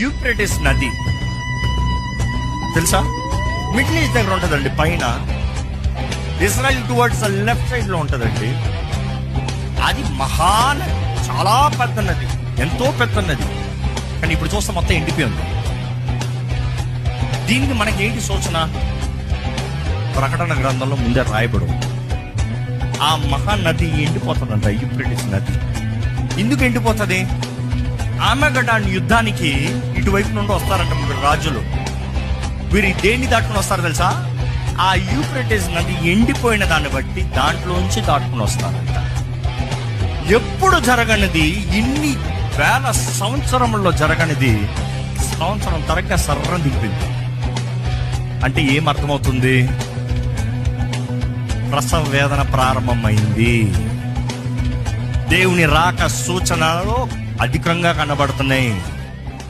Euphrates నది తెలుసా? Middle east దగ్గర ఉంటుందండి, పైన ఇజ్రాయిల్ టువర్డ్స్ లెఫ్ట్ సైడ్ లో ఉంటుందండి. అది చాలా పెద్ద నది, ఎంతో పెద్ద నది. కానీ ఇప్పుడు చూస్తే మొత్తం ఎండిపోయింది. దీనికి మనకి ఏంటి సూచన? ప్రకటన గ్రంథంలో ముందే రాయబడు, ఆ మహానది ఎండిపోతుందంట, యూఫ్రటీస్ నది. ఎందుకు ఎండిపోతుంది? ఆర్మగెడ్డాన్ యుద్ధానికి ఇటువైపు నుండి వస్తారంట ముగ్గురు రాజులు. వీరు దేన్ని దాటుకుని వస్తారు తెలుసా? ఆ యూఫ్రటీస్ నది ఎండిపోయిన దాన్ని బట్టి దాంట్లోంచి దాటుకుని వస్తారంట. ఎప్పుడు జరగనిది, ఇన్ని వేల సంవత్సరంలో జరగనిది సంవత్సరం తరగ్గా సర్రం దిగిపోయింది. అంటే ఏం అర్థమవుతుంది? ప్రసవ వేదన ప్రారంభమైంది. దేవుని రాక సూచనలు అధికంగా కనబడుతున్నాయి.